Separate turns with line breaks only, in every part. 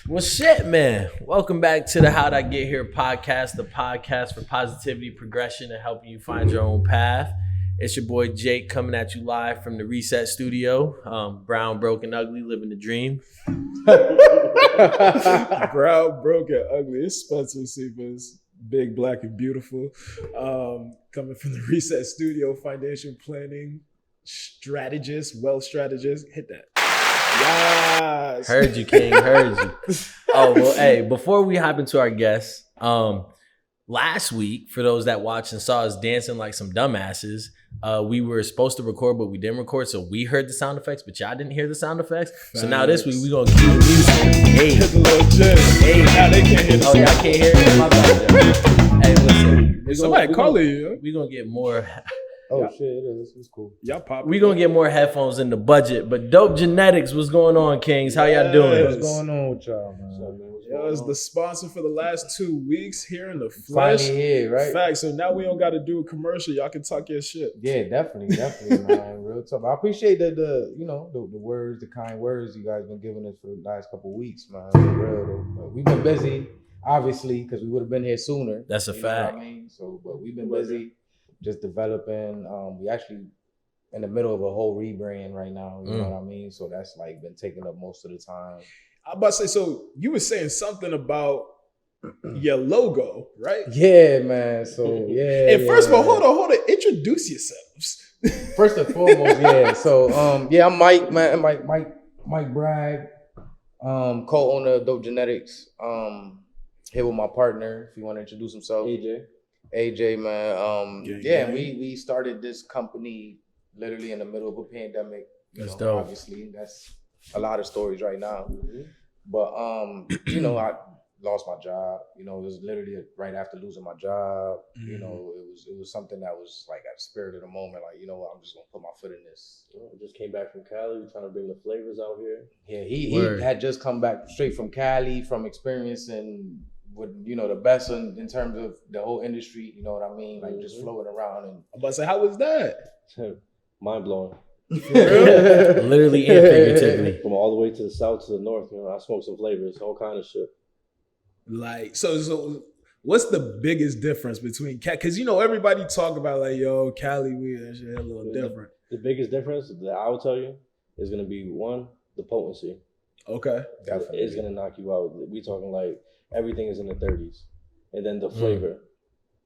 Well, shit, man. Welcome back to the How'd I Get Here podcast, the podcast for positivity, progression, and helping you find your own path. It's your boy Jake coming at you live from the Reset Studio. Brown, broken, ugly, living the dream.
Brown, broken, ugly. It's Spencer Cephas, big, black, and beautiful. Coming from the Reset Studio, financial planning strategist, wealth strategist. Hit that. Yes.
Heard you, King. Heard you. Oh, well, hey, before we hop into our guests, last week, for those that watched and saw us dancing like some dumbasses, we were supposed to record, but we didn't record. So we heard the sound effects, but y'all didn't hear the sound effects. Facts. So now this week, we're going to keep the music. Hey.
Hit the little jig. Hey. Now they can't hear the sound.
Oh, y'all can't hear it? My bad. Hey, listen.
Somebody calling you.
We're going to get more...
Oh, shit, it is. It's cool.
Y'all pop.
We're going to get more headphones in the budget. But Dope Genetics, what's going on, Kings? How y'all doing?
What's going on with y'all, man?
Yo, it's the sponsor for the last 2 weeks here in the flesh.
Finally here, right?
Fact. So now we don't got to do a commercial. Y'all can talk your shit.
Yeah, definitely, man. Real tough. I appreciate the words, the kind words you guys been giving us for the last couple of weeks, man. For real, though. We've been busy, obviously, because we would have been here sooner.
That's a fact.
Know what I mean? So, but we've been busy. Just developing. We actually in the middle of a whole rebrand right now. You know what I mean? So that's like been taking up most of the time.
I'm about to say, so you were saying something about your logo, right?
Yeah, man. So yeah.
And first of all, hold on. Introduce yourselves.
First and foremost, yeah. So I'm Mike, man. Mike Bragg, co-owner of Dope Genetics. Here with my partner, if you want to introduce himself. AJ, man. And we started this company literally in the middle of a pandemic.
That's dope.
Obviously, that's a lot of stories right now. Mm-hmm. But I lost my job. It was literally right after losing my job. Mm-hmm. It was something that was like at the spirit of the moment. Like, I'm just gonna put my foot in this.
Just came back from Cali. We're trying to bring the flavors out here.
Yeah, he had just come back straight from Cali from experiencing with the best in terms of the whole industry, you know what I mean? Like just floating around. And
I'm about to say, how was that?
Mind blowing.
Literally and figuratively.
From all the way to the south to the north, I smoked some flavors, all kind of shit.
Like, so what's the biggest difference between because everybody talk about like, yo, Cali weed and shit a little different.
The biggest difference that I will tell you is gonna be one, the potency.
Okay.
Definitely.
It's gonna knock you out. We talking like everything is in the 30s. And then the flavor.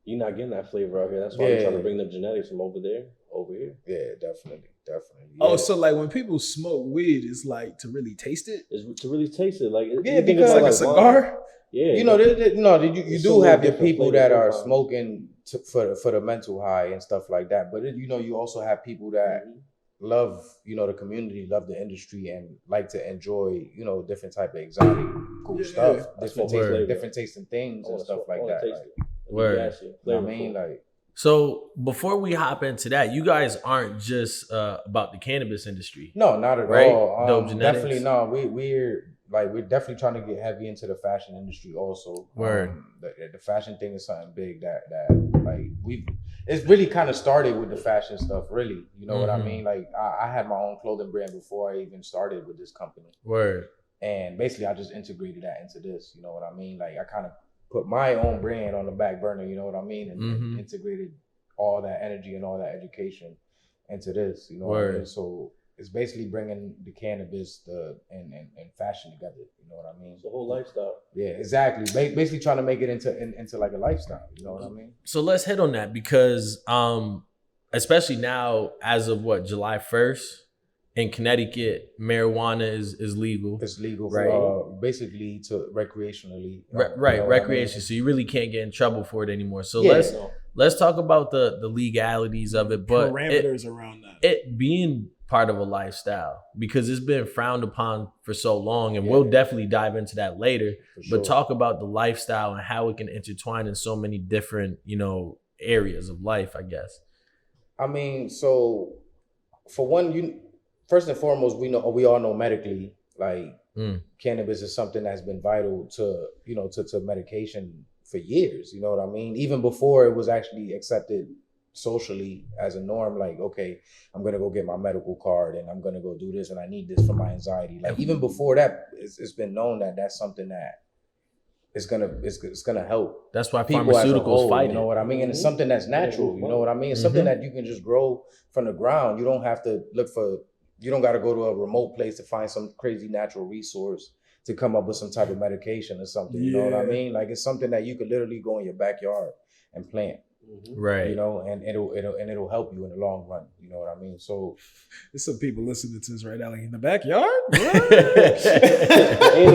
You're not getting that flavor out here. That's why we're trying to bring the genetics from over there, over here.
Yeah, definitely. Yeah.
Oh, so like when people smoke weed, it's like to really taste it?
It's to really taste it. Like
because like a cigar?
Wine. Yeah.
You do have your people that are smoking for the mental high and stuff like that. But you also have people that love, the community, love the industry, and like to enjoy, different type of exotic, cool stuff, different tasting things and stuff like that.
Word. So before we hop into that, you guys aren't just about the cannabis industry.
No, not at
right?
all.
Dope Genetics.
Definitely no. We're definitely trying to get heavy into the fashion industry also.
Word.
The fashion thing is something big that like it's really kind of started with the fashion stuff, really. You know what I mean? Like I had my own clothing brand before I even started with this company.
Word.
And basically I just integrated that into this, you know what I mean? Like I kind of put my own brand on the back burner, you know what I mean? And integrated all that energy and all that education into this, you know what I mean? So it's basically bringing the cannabis and fashion together, you know what I mean?
It's a whole lifestyle.
Yeah, exactly. Basically trying to make it into like a lifestyle, you know what I mean?
So let's hit on that because especially now as of July 1st, in Connecticut, marijuana is legal.
It's legal,
right?
Basically to recreationally.
Right, recreation. I mean? So you really can't get in trouble for it anymore. So let's talk about the legalities of it, but
parameters around that.
It being part of a lifestyle because it's been frowned upon for so long, and we'll definitely dive into that later. But talk about the lifestyle and how it can intertwine in so many different, areas of life, I guess.
I mean, so for one, first and foremost, we all know medically, like cannabis is something that's been vital to medication for years. You know what I mean? Even before it was actually accepted socially as a norm, like, okay, I'm gonna go get my medical card and I'm gonna go do this and I need this for my anxiety. Like even before that, it's been known that that's something that it's gonna help.
That's why
people as a
pharmaceuticals
whole,
fight
you know
it.
what I mean? And it's something that's natural, you know what I mean? It's something that you can just grow from the ground. You don't have to you don't got to go to a remote place to find some crazy natural resource to come up with some type of medication or something. You know what I mean? Like it's something that you could literally go in your backyard and plant.
Right.
You know, and it'll help you in the long run. You know what I mean? So
there's some people listening to this right now, like in the backyard.
And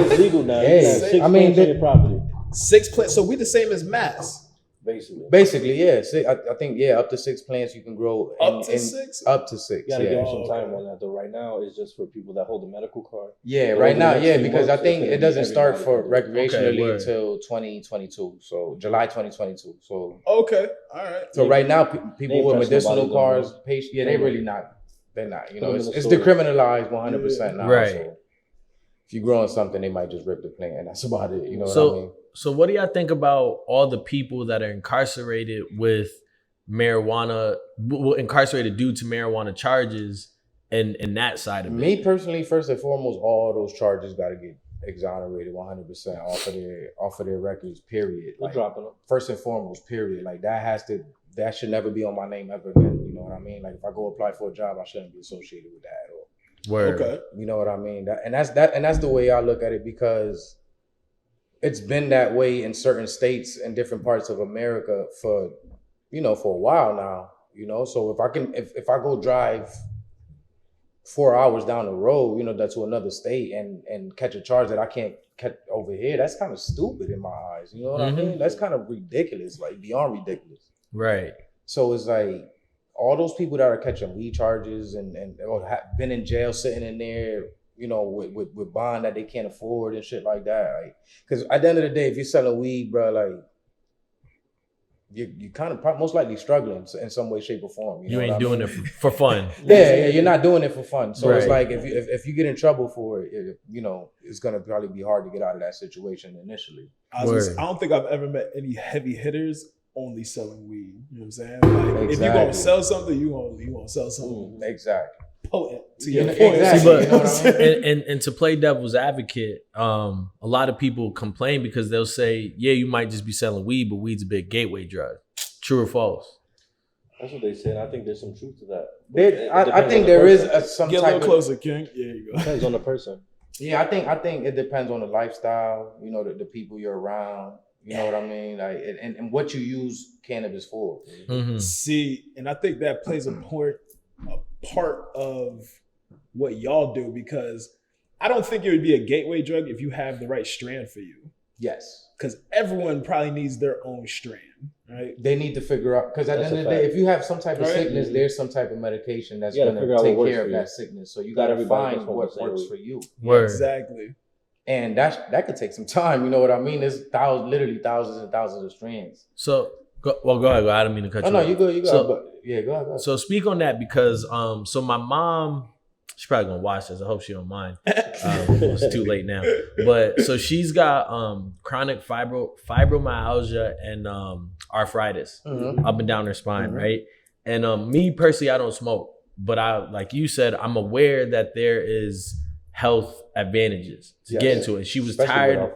it's legal now.
Yeah.
I mean, your property.
6 plants. So we the same as Mass.
Basically, yeah. I think up to 6 plants you can grow.
Up to 6.
You gotta give them some time on that though. Right now, it's just for people that hold a medical card.
Yeah, right now, because I think it doesn't start for recreationally until 2022. So July 2022. So
okay, all right.
So right now, people with medicinal cards, patients, they really not. They're not. You know, it's decriminalized 100% now.
Right.
So if you're growing something, they might just rip the plant, and that's about it. You know what I mean?
So what do y'all think about all the people that are incarcerated with marijuana, incarcerated due to marijuana charges and that side of it?
Me personally, first and foremost, all those charges got to get exonerated 100% off of their records, period.
We're dropping them.
First and foremost, period. Like that should never be on my name ever again. You know what I mean? Like if I go apply for a job, I shouldn't be associated with that at all.
Word.
Okay.
You know what I mean? That's the way I look at it, because it's been that way in certain states and different parts of America for a while now, you know? So if I go drive 4 hours down the road, that's to another state and catch a charge that I can't catch over here, that's kind of stupid in my eyes. You know what I mean? That's kind of ridiculous, like beyond ridiculous.
Right.
So it's like all those people that are catching weed charges and or have been in jail sitting in there, with bond that they can't afford and shit like that. Like, because at the end of the day, if you're selling weed, bro, like you kind of most likely struggling in some way, shape, or form.
You ain't doing it for fun.
Yeah, you're not doing it for fun. So it's
right.
like if you get in trouble for it, it's gonna probably be hard to get out of that situation initially.
I don't think I've ever met any heavy hitters only selling weed. You know what I'm saying? Like if you're gonna sell something, you gonna sell something.
Exactly.
Potent to your point.
Exactly.
And to play devil's advocate, a lot of people complain because they'll say, yeah, you might just be selling weed, but weed's a big gateway drug. True or false?
That's what they said. I think there's some truth to that.
I think there is some
Get
type
a little closer, King. Yeah, you go.
Depends on the person.
Yeah, I think it depends on the lifestyle, the people you're around. You know what I mean? Like, and what you use cannabis for.
Mm-hmm.
See, and I think that plays a part of what y'all do, because I don't think it would be a gateway drug if you have the right strand for you.
Yes.
Because everyone probably needs their own strand, right?
They need to figure out, because at the end of the day, if you have some type of sickness, there's some type of medication that's going to take care of that sickness. So you got to find what works for you.
Word.
Exactly.
And that could take some time. You know what I mean? There's literally thousands and thousands of strands.
So, go ahead. I don't mean to cut you off.
No, you go.
So,
go ahead.
So speak on that, because so my mom, she's probably gonna watch this. I hope she don't mind. It's too late now. But so she's got chronic fibromyalgia and arthritis up and down her spine, right? And me personally, I don't smoke, but like you said, I'm aware that there is health advantages to get into it. She was tired,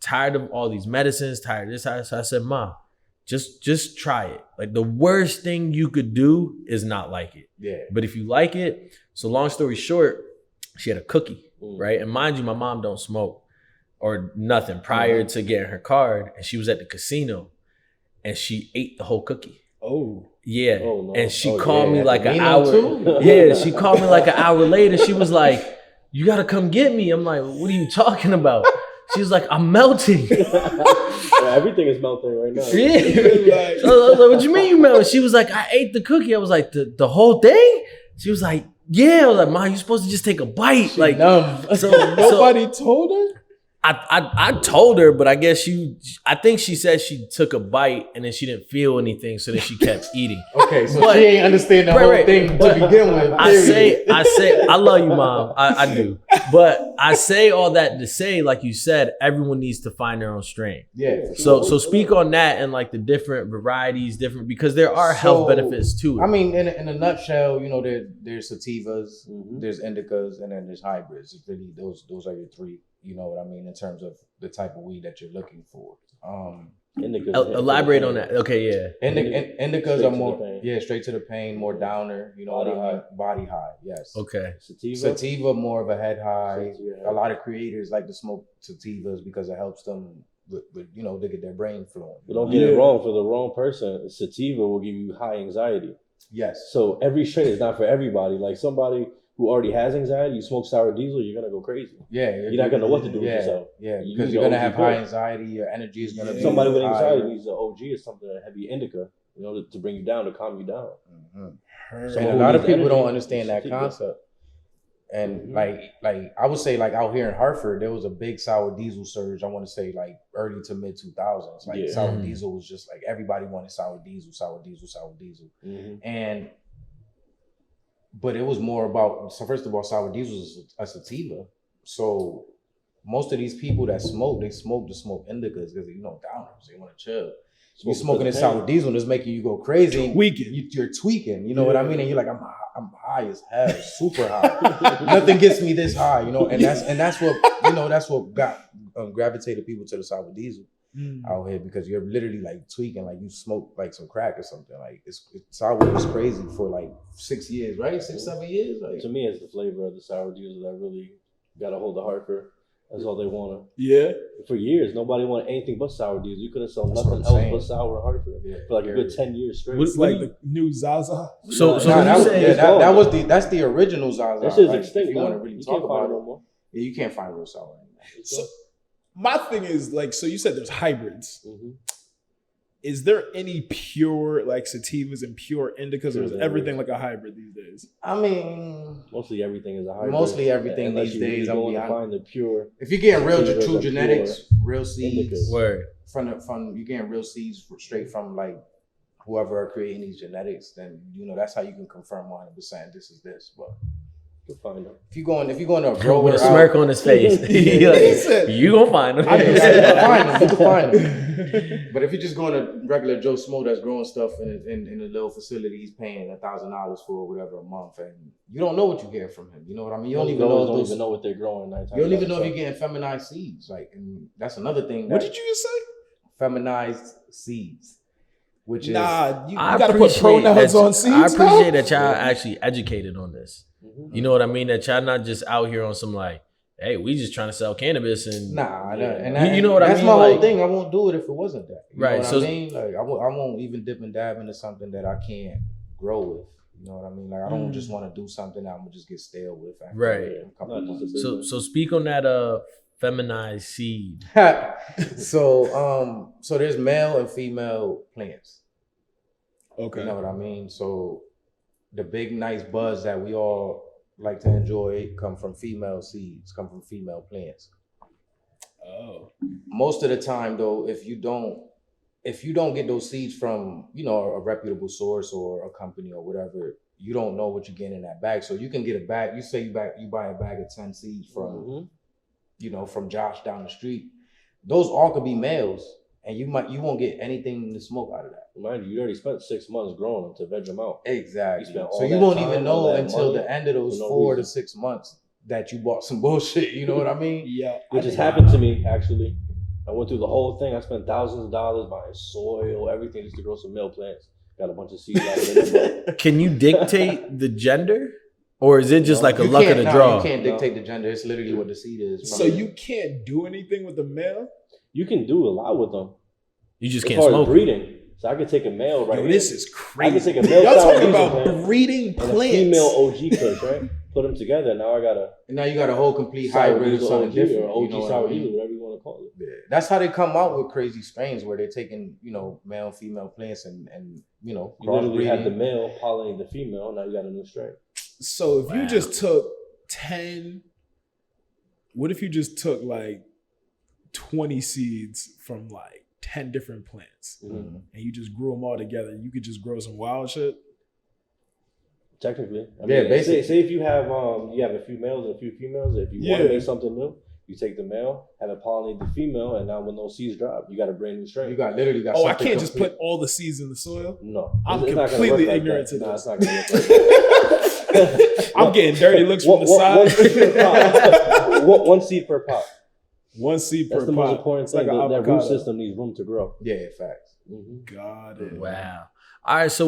tired of all these medicines, tired of this. So I said, Mom, just try it. Like the worst thing you could do is not like it.
Yeah.
But if you like it, so long story short, she had a cookie, right? And mind you, my mom don't smoke or nothing prior to getting her card. And she was at the casino and she ate the whole cookie.
Oh.
Yeah.
Oh, no.
And she called me like an hour.
Too?
Yeah, she called me like an hour later. She was like, you got to come get me. I'm like, what are you talking about? She was like, I'm melting.
Everything is melting right now.
Yeah. So I was like, what you mean you melting? She was like, I ate the cookie. I was like, the whole thing? She was like, yeah. I was like, Mom, you're supposed to just take a bite. Like,
numb.
So nobody told her?
I told her, but I guess I think she said she took a bite and then she didn't feel anything, so then she kept eating.
Okay, so she ain't understand the whole thing to begin with.
I say, I love you, Mom. I do. But I say all that to say, like you said, everyone needs to find their own strain.
Yeah.
So speak on that and like the different varieties, because there are health benefits too.
I mean, in a nutshell, you know, there's sativas, there's indicas, and then there's hybrids. It's really those are your three. You know what I mean in terms of the type of weed that you're looking for.
Elaborate on that. Okay, yeah.
Indicas are more straight to the pain, more downer. You know what I mean? Body high. Yes.
Okay.
Sativa more of a head high. A lot of creators like to smoke sativas because it helps them with you know, to get their brain flowing.
But don't get it wrong. For the wrong person, sativa will give you high anxiety.
Yes.
So every strain is not for everybody. Like somebody who already has anxiety, you smoke sour diesel, you're gonna go crazy.
Yeah,
you're not gonna know what to do with yourself.
Yeah, because you're gonna have high anxiety. Your energy is gonna be
somebody with anxiety needs an OG or something, a heavy indica, you know, to bring you down, to calm you down.
And a lot of people don't understand that concept. And like I would say, like out here in Hartford, there was a big sour diesel surge. I want to say like early to mid 2000s. Like sour diesel was just like everybody wanted sour diesel. But it was more about, so first of all, sour diesel is a sativa. So most of these people that smoke, they smoke to smoke indicas because, you know, downers, they want to chill. You're smoking this sour diesel and it's making you go crazy. You're tweaking, you know what I mean? And you're like, I'm high as hell, super high. Nothing gets me this high, you know? And that's what, you know, that's what got gravitated people to the sour diesel. Out here, because you're literally like tweaking, like you smoke like some crack or something. Like sour was crazy for like 6 years, right? 6-7 years. Like,
to me, it's the flavor of the sour diesel that really got a hold of Hartford. That's all they wanted.
Yeah.
For years, nobody wanted anything but sour diesel. You couldn't sell nothing else but sour in Hartford for like a good 10 years straight.
It's like the new Zaza.
That's the original Zaza.
This is extinct.
If you want to really talk about it no more. Yeah, you can't find real sour anymore.
So, my thing is, like, so you said there's hybrids. Is there any pure like sativas and pure indicas, or is everything like a hybrid these days?
I mean,
mostly everything is a hybrid.
Mostly everything these days. I'm
going to find the pure.
If you're getting real true genetics, real seeds,
Word.
from you're getting real seeds straight from like whoever are creating these genetics, then you know that's how you can confirm 100% this is this. But
find them.
If you're going to a grower
with a smirk on his face, you gonna find them.
You can find them. But if you're just going to regular Joe Smo that's growing stuff in a little facility, he's paying $1,000 for whatever a month, and you don't know what you get from him. You know what I mean? You don't even know what they're growing. You don't even know if you're getting feminized seeds. Like, and that's another thing.
What did you just say?
Feminized seeds. Which is
you gotta put pronouns on seeds.
I appreciate that y'all actually educated on this. You know what I mean? That y'all not just out here on some like, hey, we just trying to sell cannabis and
you know what I mean?
That's
my whole thing. I won't do it if it wasn't that. You
right.
know what I mean? Like I won't even dip and dab into something that I can't grow with. You know what I mean? Like I don't just want to do something that I'm gonna just get stale with.
Right. So speak on that feminized seed.
So there's male and female plants.
Okay.
You know what I mean? So the big nice buds that we all like to enjoy come from female seeds, come from female plants.
Oh.
Most of the time though, if you don't get those seeds from, you know, a reputable source or a company or whatever, you don't know what you're getting in that bag. So you can get a bag, you say you buy a bag of 10 seeds from you know, from Josh down the street. Those all could be males. And you won't get anything to smoke out of that.
Mind you already spent 6 months growing them to veg them out.
Exactly. So you won't even know until the end of those 4 to 6 months that you bought some bullshit. You know what I mean?
Yeah.
Which has happened to me, actually. I went through the whole thing. I spent thousands of dollars buying soil, everything just to grow some male plants. Got a bunch of seeds out of it.
Can you dictate the gender? Or is it just like a luck of the draw?
You can't dictate the gender. It's literally what the seed is.
So you can't do anything with the male?
You can do a lot with them.
You just can't smoke
breeding. So I could take a male right here.
This is crazy.
I could take a male.
Y'all talking about breeding plants.
And a female OG kush, right? Put them together. Now you got a whole complete hybrid or something different. Or OG sour diesel, whatever you want to call it.
Yeah. That's how they come out with crazy strains where they're taking, you know, male and female plants and you know,
you literally had the male pollinating the female. Now you got a new strain.
So if you just took 10, what if you just took like 20 seeds from like 10 different plants, and you just grew them all together, you could just grow some wild shit.
Technically, I
Yeah,
mean,
basically.
say if you have a few males and a few females. If you want to make something new, you take the male, have it pollinate the female, and now when those seeds drop, you got a brand new strain.
You got literally got.
Oh, I can't just put all the seeds in the soil.
No,
I'm
it's not gonna
completely
work like
ignorant
that.
to
No,
this.
it's not gonna work like that.
I'm getting dirty looks from the
One
side.
seed per pot. One seed per pot.
One seed
That's
per
the
pot.
most important
It's
thing.
like an
That root
avocado.
system needs room to grow.
Yeah, facts.
Got it.
Wow. All right, so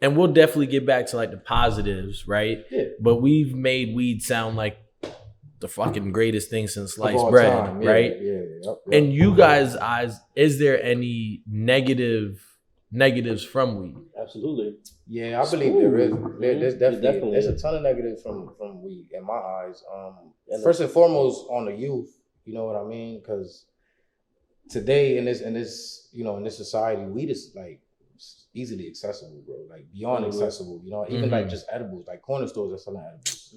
and we'll definitely get back to like the positives, right?
Yeah.
But we've made weed sound like the fucking greatest thing since
Of
sliced
all
bread,
time. Yeah,
right?
Yeah. Yep.
In you guys' eyes, is there any negatives from weed?
Absolutely.
Yeah, I believe there is. There's definitely
is.
a ton of negatives from weed in my eyes.
And
First and foremost on the youth, you know what I mean? Because today in this society, weed is like easily accessible, bro. Like beyond accessible, you know. Even like just edibles, like corner stores are selling edibles.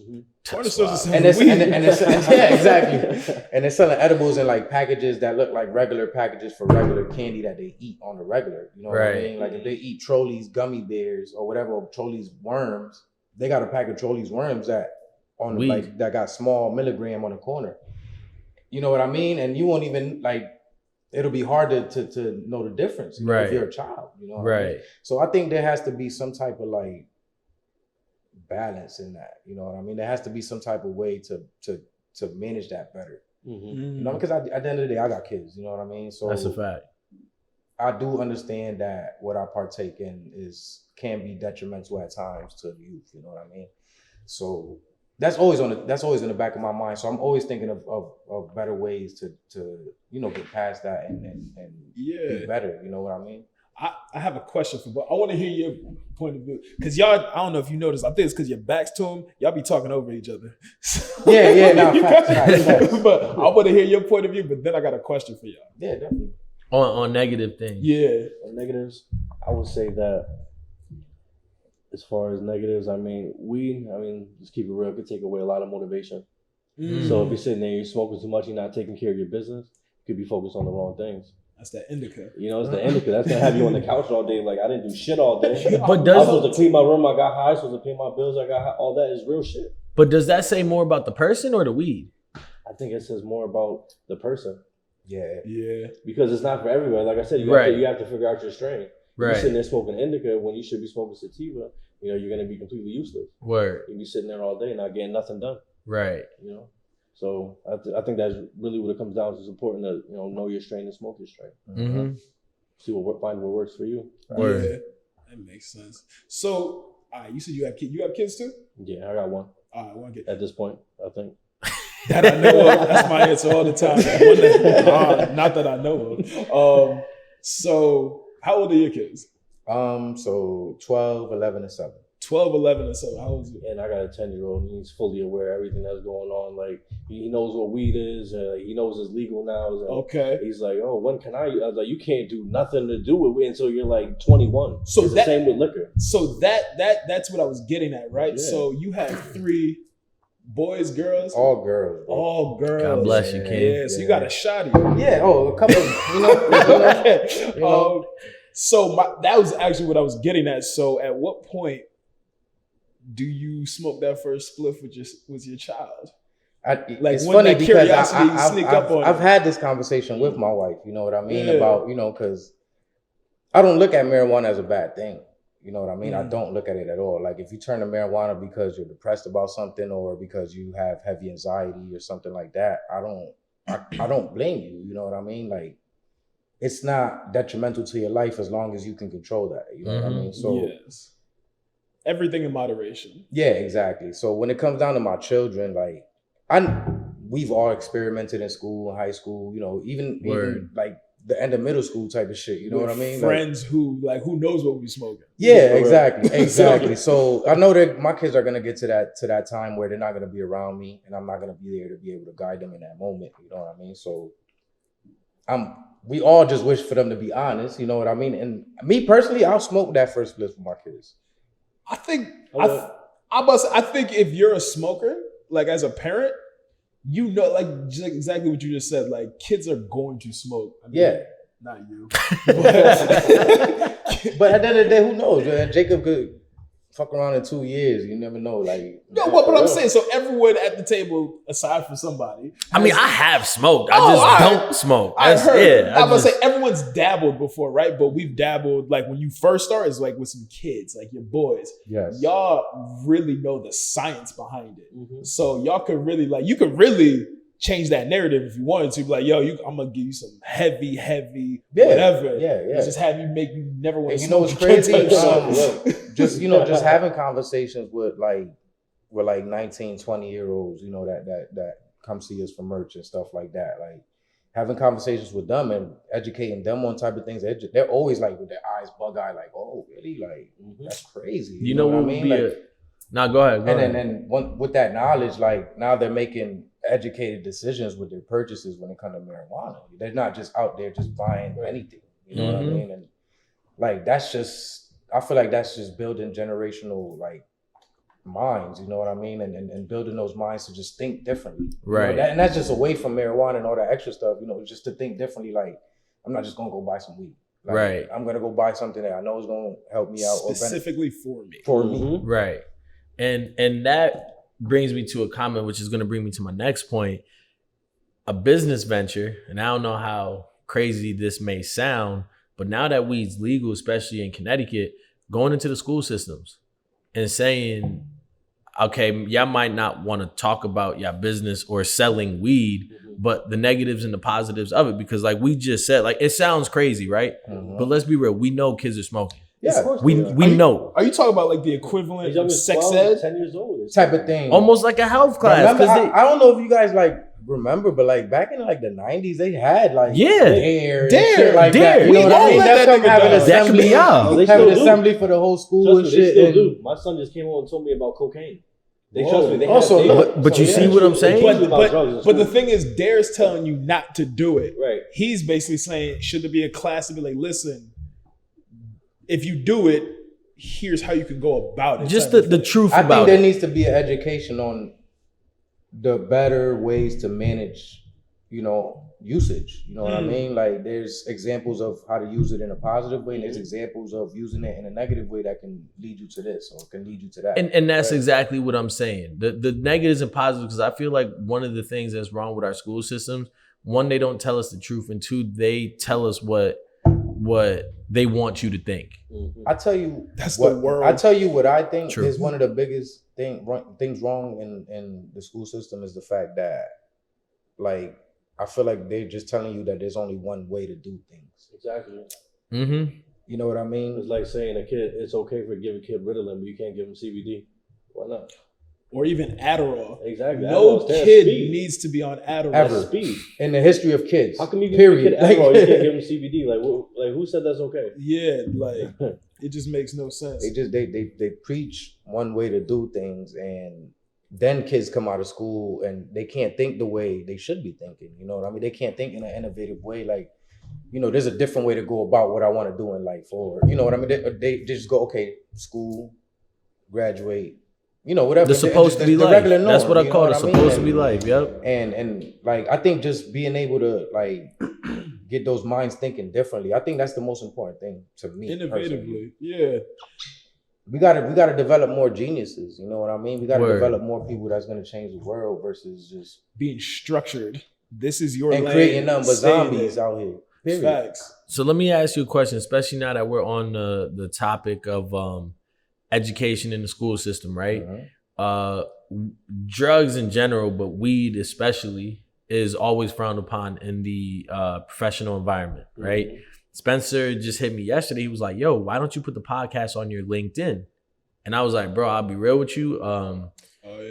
Corner stores are selling
And it's
weed.
and it's yeah, exactly. And they're selling edibles in like packages that look like regular packages for regular candy that they eat on the regular. You know what I mean? Like if they eat Trolleys gummy bears or whatever, or Trolleys worms, they got a pack of Trolleys worms that got small milligram on the corner. You know what I mean? And you won't even like. It'll be hard to know the difference, you know, if you're a child, you know. What I mean? So I think there has to be some type of like balance in that, you know what I mean? There has to be some type of way to manage that better, you know, because at the end of the day, I got kids, you know what I mean? So
That's a fact.
I do understand that what I partake in can be detrimental at times to the youth, you know what I mean? So that's always in the back of my mind. So I'm always thinking of better ways to get past that and be better. You know what I mean?
I have a question but I want to hear your point of view, because y'all, I don't know if you noticed, I think it's because your backs to them, y'all be talking over each other.
Facts.
But I want to hear your point of view, but then I got a question for y'all.
Yeah, definitely.
On negative things.
Yeah.
On negatives, I would say that as far as negatives, just keep it real, it could take away a lot of motivation. So if you're sitting there, you're smoking too much, you're not taking care of your business, you could be focused on the wrong things.
That's that indica.
You know, it's the indica. That's gonna have you on the couch all day. Like I didn't do shit all day.
But
I was supposed to clean my room. I got high. Supposed to pay my bills. I got high. All that is real shit.
But does that say more about the person or the weed?
I think it says more about the person.
Yeah.
Because it's not for everybody. Like I said, you have to figure out your strain. You're sitting there smoking indica when you should be smoking sativa. You know, you're gonna be completely useless.
Word.
You'll be sitting there all day not getting nothing done.
Right.
You know. So I think that's really what it comes down to. It's important to know your strain and smoke your strain.
Mm-hmm.
Find what works for you.
Word. Yeah, that makes sense. So, you said you have kids. You have kids too?
Yeah, I got one.
One kid.
At this point, I think.
That I know of. That's my answer all the time. Not that I know of. So, how old are your kids?
So 12, 11, and 7.
12, 11, and 7. How old is it?
And I got a 10-year-old, and he's fully aware of everything that's going on. Like, he knows what weed is. He knows it's legal now.
Okay.
He's like, oh, when can I was like, you can't do nothing to do with weed until you're like 21.
So
it's the same with liquor.
So that's what I was getting at, right?
Yeah.
So you have 3 boys, girls?
All girls. Bro.
All girls.
God bless you, kid.
Yeah, so you got a shotty.
Yeah, a couple,
So that was actually what I was getting at. So at what point do you smoke that first spliff with your child?
It's
when
funny
that
because
curiosity sneak up on
I've
you.
had this conversation with my wife, you know what I mean?
Yeah.
About, because I don't look at marijuana as a bad thing. You know what I mean? I don't look at it at all. Like if you turn to marijuana because you're depressed about something or because you have heavy anxiety or something like that, I don't blame you. You know what I mean? Like it's not detrimental to your life as long as you can control that. You know what I mean? So
yes. Everything in moderation.
Yeah, exactly. So when it comes down to my children, like we've all experimented in school, high school, even like the end of middle school type of shit. You know what I mean?
Friends who knows what we smoking.
Yeah, exactly. So I know that my kids are gonna get to that time where they're not gonna be around me, and I'm not gonna be there to be able to guide them in that moment. You know what I mean? So we all just wish for them to be honest. You know what I mean? And me personally, I'll smoke that first split for my kids.
I think if you're a smoker, like as a parent, you know, like just exactly what you just said. Like kids are going to smoke. I mean,
Yeah.
not you.
But at the end of the day, who knows? Man? Jacob could fuck around in 2 years. You never know. Like,
No, but I'm saying, so everyone at the table, aside from somebody.
I mean, I have smoked. I
Oh,
just
all right.
don't smoke.
I
That's,
heard.
yeah,
I was
just-
gonna say everyone's dabbled before, right? But we've dabbled like when you first start is like with some kids, like your boys.
yes.
Y'all really know the science behind it.
Mhm.
So y'all could really like you could really change that narrative if you wanted to. Be like, yo, I'm gonna give you some heavy,
Yeah,
whatever.
yeah.
And just have you make you never want
And
to
you know
smoke
what's
again
crazy?
type shit.
Just just having conversations with 19, 20-year-olds, that come see us for merch and stuff like that. Like having conversations with them and educating them on type of things. They're always like with their eyes bug eye, like, oh, really? Like that's crazy.
You know what I mean? Now go ahead.
And then with that knowledge, like now they're making educated decisions with their purchases when it comes to marijuana. They're not just out there just buying anything. You know what I mean? And like I feel like that's just building generational like minds, you know what I mean? And building those minds to just think differently.
Right.
And that's just away from marijuana and all that extra stuff, just to think differently. Like, I'm not just gonna go buy some weed. Like,
Right.
I'm gonna go buy something that I know is gonna help me out
Specifically for me.
for me.
Right. And that brings me to a comment, which is going to bring me to my next point. A business venture, and I don't know how crazy this may sound, but now that weed's legal, especially in Connecticut, going into the school systems and saying, okay, y'all might not want to talk about your business or selling weed, but the negatives and the positives of it, because like we just said, like it sounds crazy, right? But let's be real, we know kids are smoking.
Yeah,
We know.
Are you talking about like the equivalent of sex
12,
ed?
10 years old.
type of thing.
Almost like a health class.
Remember,
'cause
I don't know if you guys like remember, but like back in like the 90s, they had like
Yeah.
Dare, and
Dare,
shit like
Dare.
that. You
We
know what
all
I mean?
let
They'll
that
come
nigga
have an
down.
That could be
assembly,
y'all.
No, they
have an
still do.
assembly for the whole school
Trust
and
me,
shit.
they still
and-
do. My son just came home and told me about cocaine. They
Whoa.
trust me. They
Also,
have,
look,
But you
So,
see
yeah.
what I'm saying?
But- about drugs in
But the
school.
thing is, Dare's telling you not to do it.
right.
He's basically saying, should there be a class to be like, listen, if you do it, here's how you can go about it.
Just
type of
the
thing.
truth
I think
about
there
it.
needs to be an education on the better ways to manage, usage. You know what I mean? Like there's examples of how to use it in a positive way, and there's examples of using it in a negative way that can lead you to this or can lead you to that.
And that's
Right.
exactly what I'm saying. The negatives and positives, because I feel like one of the things that's wrong with our school systems, one, they don't tell us the truth, and two, they tell us what they want you to think.
I tell you,
That's
what,
the world.
I tell you what I think
True.
is one of the biggest things wrong in the school system is the fact that, like, I feel like they're just telling you that there's only one way to do things.
Exactly.
Mm-hmm.
You know what I mean?
It's like saying it's okay for give a kid Ritalin, but you can't give him CBD. Why not?
Or even Adderall.
Exactly.
No
Adderall's there.
kid
Speed.
needs to be on Adderall.
Ever.
That's speed.
In the history of kids.
How come you give
period.
a kid Adderall, you can't give him CBD? Like who said that's okay?
Yeah, like it just makes no sense.
They preach one way to do things, and then kids come out of school and they can't think the way they should be thinking. You know what I mean? They can't think in an innovative way. Like, there's a different way to go about what I want to do in life, or you know what I mean? They just go, okay, school, graduate, whatever.
It's supposed to be
the
life.
regular norm,
That's what I
you know
call it.
I
It's
mean?
supposed to be life. Yep.
And like I think just being able to like get those minds thinking differently, I think that's the most important thing to me.
Innovatively.
Personally.
Yeah.
We gotta develop more geniuses. You know what I mean? We gotta
Word.
develop more people that's gonna change the world versus just
Being structured. This is your
and
lane.
creating nothing but
Stay
zombies
there.
out here. Period.
Facts.
So let me ask you a question, especially now that we're on the topic of education in the school system, right? Drugs in general, but weed especially, is always frowned upon in the professional environment, right? Spencer just hit me yesterday. He was like, yo, why don't you put the podcast on your LinkedIn? And I was like, bro, I'll be real with you.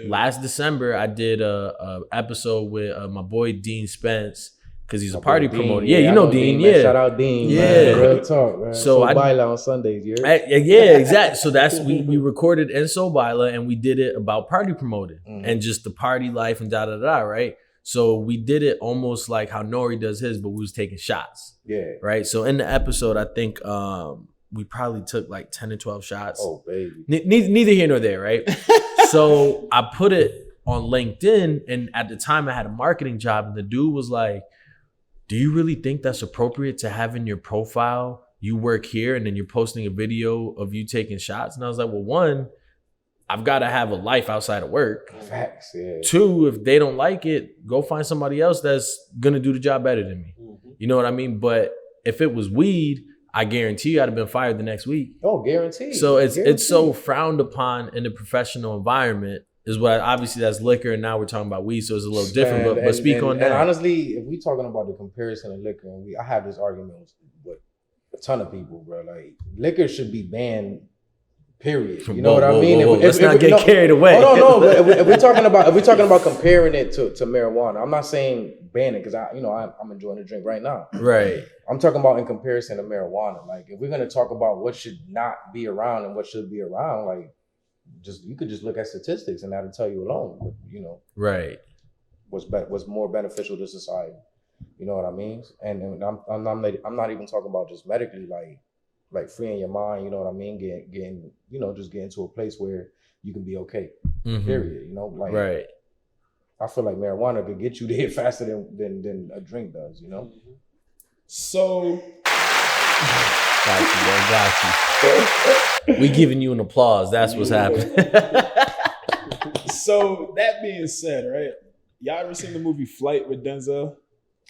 Last December, I did a episode with my boy Dean Spence, because he's a party
Dean,
promoter. Yeah, you
I
know Dean.
man.
Yeah.
Shout out Dean.
Yeah.
Man. Real talk, man.
So
So
I-
Baila on Sundays, you heard?
Yeah, exactly. So that's we recorded in Sobila, and we did it about party promoting and just the party life and da, right? So we did it almost like how Nori does his, but we was taking shots,
Yeah.
right? So in the episode, I think we probably took like 10 to 12 shots.
Oh baby.
Neither here nor there, right? So I put it on LinkedIn, and at the time I had a marketing job, and the dude was like, do you really think that's appropriate to have in your profile, you work here, and then you're posting a video of you taking shots? And I was like, well, one, I've got to have a life outside of work.
Facts, yeah.
Two, if they don't like it, go find somebody else that's going to do the job better than me. You know what I mean? But if it was weed, I guarantee you I'd have been fired the next week.
Oh, guaranteed.
So it's so frowned upon in the professional environment is what obviously that's liquor, and now we're talking about weed, so it's a little different. But speak on that.
And honestly, if we talking about the comparison of liquor, and I have this argument with a ton of people, bro. Like liquor should be banned. Period. You know what I mean?
Let's not get carried away.
No. But if we're talking about comparing it to marijuana, I'm not saying ban it because I'm enjoying the drink right now.
Right.
I'm talking about in comparison to marijuana. Like if we're gonna talk about what should not be around and what should be around, like you could just look at statistics and that'll tell you alone.
Right.
What's more beneficial to society. You know what I mean? And I'm not even talking about just medically, like freeing your mind, you know what I mean? Getting just getting to a place where you can be okay. Period. Right. I feel like marijuana could get you there faster than a drink does,
So
got you. We giving you an applause. That's what's happening.
So that being said, right? Y'all ever seen the movie Flight with Denzel?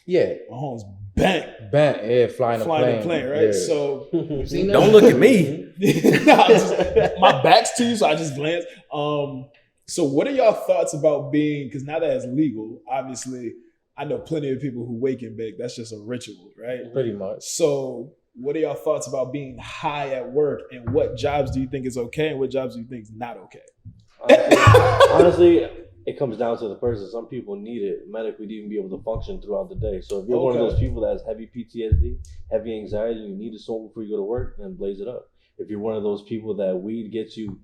Yeah.
Mahomes bent,
yeah, flying a plane,
right?
Yeah.
So
don't look at me.
My back's to you, so I just glanced. So what are y'all thoughts about being, because now that it's legal, obviously, I know plenty of people who wake and bake. That's just a ritual, right?
Pretty much.
So what are y'all thoughts about being high at work, and what jobs do you think is okay and what jobs do you think is not okay?
Honestly, it comes down to the person. Some people need it medically to even be able to function throughout the day. So if you're one of those people that has heavy PTSD, heavy anxiety, you need to smoke before you go to work, then blaze it up. If you're one of those people that weed gets you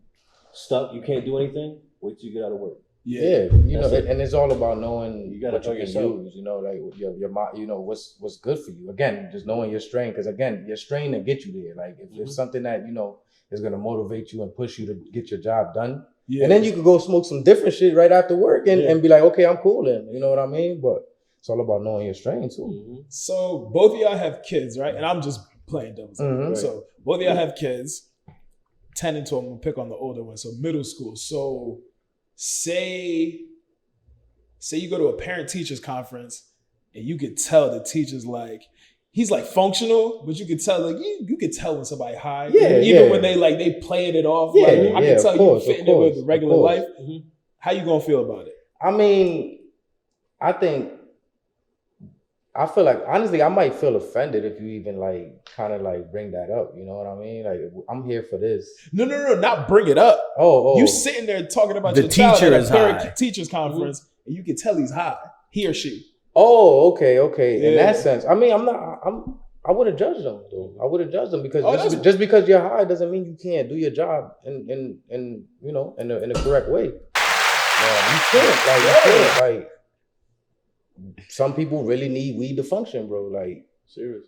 stuck, you can't do anything, wait till you get out of work.
Yeah, and it's all about knowing
you gotta
what you can use. Like your what's good for you. Again, just knowing your strain, because again, your strain will get you there. Like if it's something that is gonna motivate you and push you to get your job done. Yeah. And then you could go smoke some different shit right after work and be like, okay, I'm cool then. You know what I mean? But it's all about knowing your strain too.
So both of y'all have kids, right? And I'm just playing devil's advocate. Right. So both of y'all have kids. 10 and 12, I'm gonna pick on the older one. So middle school. So say you go to a parent-teachers conference and you could tell the teacher's like, he's like functional, but you could tell you could tell when somebody high. Even when they playing it off. I can tell you fitting it with regular life. How you gonna feel about it?
I mean, I feel like honestly, I might feel offended if you even kind of bring that up. You know what I mean? Like I'm here for this.
No, not bring it up. Oh. You sitting there talking about
the
your child
teacher
at
is
a
high.
Teachers conference, and you can tell he's high. He or she.
Oh, okay. Yeah. In that sense, I mean, I wouldn't judge them though. I wouldn't judge them because just because you're high doesn't mean you can't do your job in the correct way. You can't. Some people really need weed to function, bro. Like serious.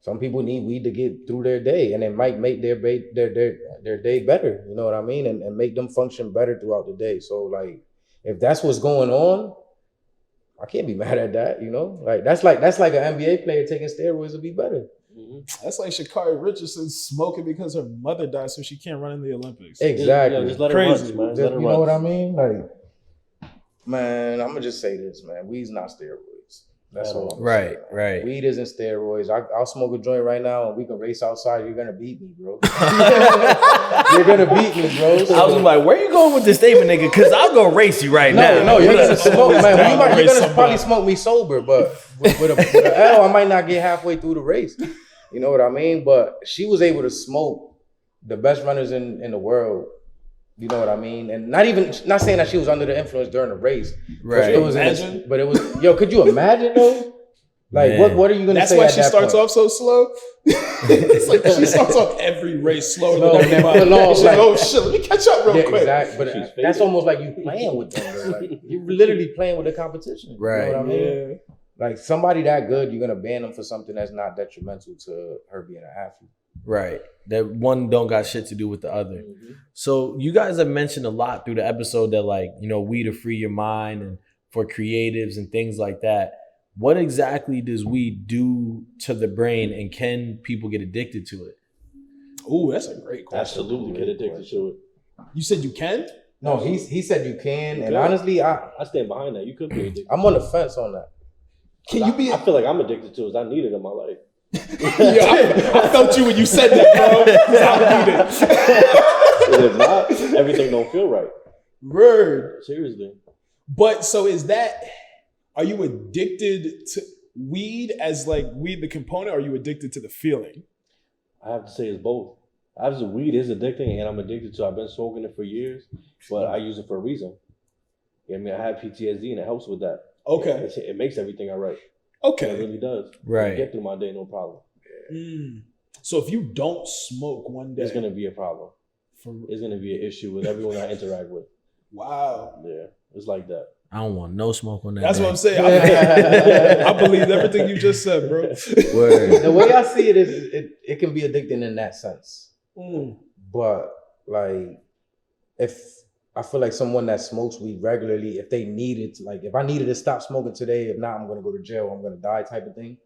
Some people need weed to get through their day, and it might make their day better. You know what I mean? And make them function better throughout the day. So if that's what's going on, I can't be mad at that, That's like an NBA player taking steroids to be better.
That's like Sha'Carri Richardson smoking because her mother died, so she can't run in the Olympics.
Exactly.
Just let her run, man.
You know what I mean? Man, I'm gonna just say this, man. Weed's not steroids. That's all.
Right.
Weed isn't steroids. I'll smoke a joint right now, and we can race outside. You're gonna beat me, bro. You're gonna beat me, bro.
I was like, where you going with this statement, nigga? Because I'll go race you right now.
No, you're gonna smoke, man. You're gonna probably smoke me sober, but with a L, I might not get halfway through the race. You know what I mean? But she was able to smoke the best runners in the world. You know what I mean? And not saying that she was under the influence during the race.
Right.
But it was, could you imagine though? What are you going to say?
That's why she starts off so slow. It's like she starts off every race slower than everybody. Oh shit, let me catch up real quick.
Exactly. But that's almost like you playing with them. Bro. You're literally playing with the competition.
Right.
You know what I mean? Yeah. Somebody that good, you're going to ban them for something that's not detrimental to her being an athlete.
Right. That one don't got shit to do with the other. Mm-hmm. So you guys have mentioned a lot through the episode that like, you know, weed to free your mind and for creatives and things like that. What exactly does weed do to the brain, and can people get addicted to it?
Oh, that's a great question.
Absolutely get addicted to it.
You said you can?
No, he said you can, and honestly, I
stand behind that. You could be addicted.
I'm on the fence on that.
Can you be?
I feel like I'm addicted to it. I need it in my life.
Yeah, I felt you when you said that, bro. I need it.
If not, everything don't feel right.
Word.
Seriously.
But so are you addicted to weed as like weed the component, or are you addicted to the feeling?
I have to say it's both. Obviously, weed is addicting, and I'm addicted to it. I've been smoking it for years, but I use it for a reason. I mean, I have PTSD, and it helps with that.
Okay.
It makes everything all right.
Okay.
It really does.
Right.
I get through my day, no problem.
So if you don't smoke one day,
it's going to be a problem. It's going to be an issue with everyone I interact with.
Wow.
Yeah, it's like that.
I don't want no smoke on that.
That's
day.
what I'm saying. I believe everything you just said, bro.
Word.
The way I see it is, it can be addicting in that sense. But like, if I feel like someone that smokes weed regularly, if they needed to, like, if I needed to stop smoking today, if not, I'm gonna go to jail, I'm gonna die, type of thing.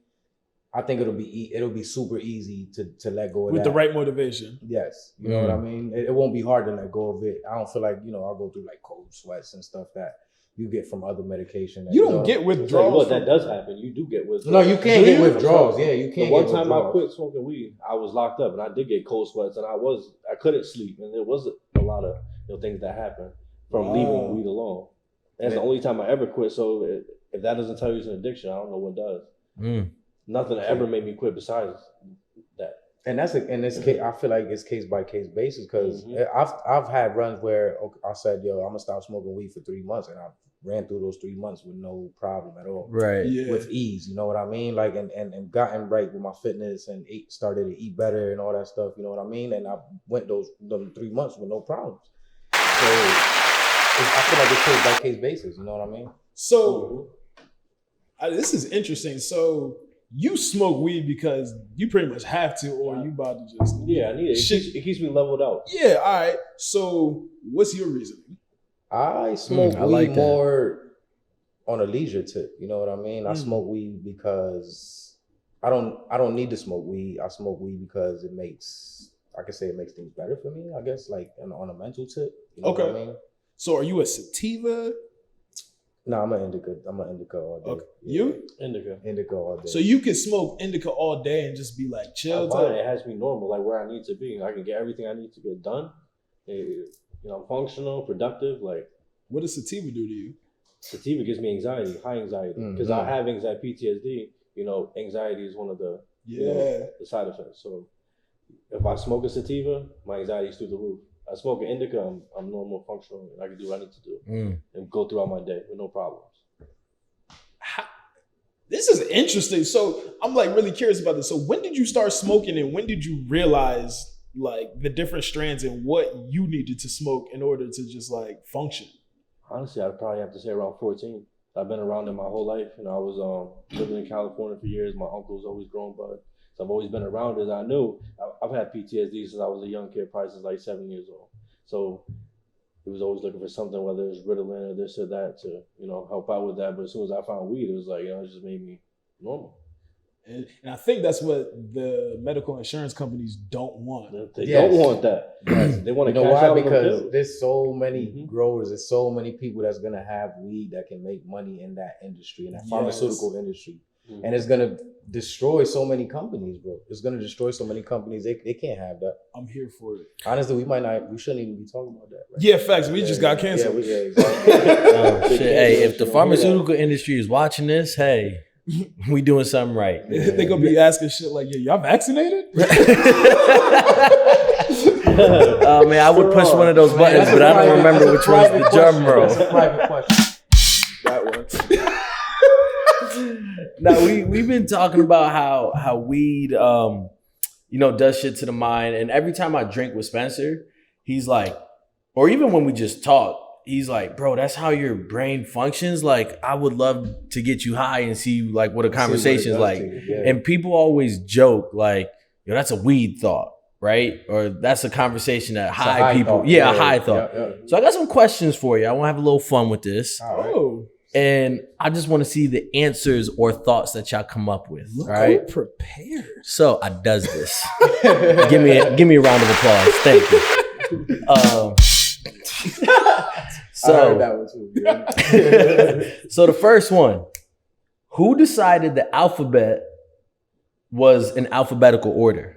I think it'll be super easy to let go of
with
that.
the right motivation.
Yes, you know what I mean. It won't be hard to let go of it. I don't feel like I'll go through like cold sweats and stuff that you get from other medication. That,
you don't get withdrawals.
That does happen. You do get withdrawals.
No, you can't get withdrawals. Yeah, you can't.
The one time I quit smoking weed, I was locked up and I did get cold sweats and I couldn't sleep, and there was a lot of things that happened from leaving weed alone. That's the only time I ever quit. So if that doesn't tell you it's an addiction, I don't know what does. Nothing ever made me quit besides that. And that's in this case, I feel like it's case by case basis, because I've had runs where I said, "Yo, I'm gonna stop smoking weed for 3 months," and I ran through those 3 months with no problem at all.
Right.
Yeah.
With ease, you know what I mean? Like, and gotten right with my fitness and started to eat better and all that stuff, you know what I mean? And I went those 3 months with no problems. So I feel like it's case by case basis, you know what I mean?
So this is interesting. So you smoke weed because you pretty much have to, or you about to just...
Yeah, I need it. It keeps me leveled out.
Yeah, all right. So what's your reasoning?
I smoke weed more on a leisure tip. You know what I mean? I smoke weed because I don't need to smoke weed. I smoke weed because it makes things better for me, I guess, like on a mental tip. You know what I mean?
So are you a sativa?
No, I'm an indica. I'm an indica all day.
Okay. You?
Indica all day.
So you can smoke indica all day and just be like chill.
It has me normal, like where I need to be. I can get everything I need to get done. I'm functional, productive. Like,
what does sativa do to you?
Sativa gives me anxiety, high anxiety, because I have anxiety, PTSD. Anxiety is one of the the side effects. So if I smoke a sativa, my anxiety is through the roof. I smoke an indica, I'm normal, functional, and I can do what I need to do and go throughout my day with no problems.
This is interesting. So I'm like really curious about this. So when did you start smoking, and when did you realize like the different strands and what you needed to smoke in order to just like function?
Honestly, I'd probably have to say around 14. I've been around it my whole life. I was living in California for years. My uncle's always grown bud. So I've always been around it. I knew I've had PTSD since I was a young kid, probably since like 7 years old. So he was always looking for something, whether it's Ritalin or this or that, to help out with that. But as soon as I found weed, it was like it just made me normal.
And I think that's what the medical insurance companies don't want.
They don't want that. They want to cash out on
because
the
there's so many growers, there's so many people that's gonna have weed that can make money in that industry, in that pharmaceutical industry. And it's going to destroy so many companies, bro. It's going to destroy so many companies. They can't have that.
I'm here for it.
Honestly, we shouldn't even be talking about that. Right?
Yeah, facts. We just got canceled.
Yeah, exactly.
Shit. Hey, if the pharmaceutical industry is watching this, hey, we doing something right.
They going to be asking shit like, yeah, y'all vaccinated?
Oh, man, I would push one of those buttons, but I don't remember which one's the drum roll.
That's a private question.
That one.
Now we've been talking about how weed does shit to the mind, and every time I drink with Spencer, he's like, or even when we just talk, he's like, bro, that's how your brain functions. Like, I would love to get you high and see like what a conversation's like. And people always joke like, yo, that's a weed thought, right? Or that's a conversation that high people,
thought.
a high thought.
Yeah.
So I got some questions for you. I want to have a little fun with this.
All right.
Oh,
And I just want to see the answers or thoughts that y'all come up with.
look
Right.
who prepared.
So I does this. give me a round of applause. Thank you.
I heard that one too. Yeah.
So the first one, who decided the alphabet was in alphabetical order?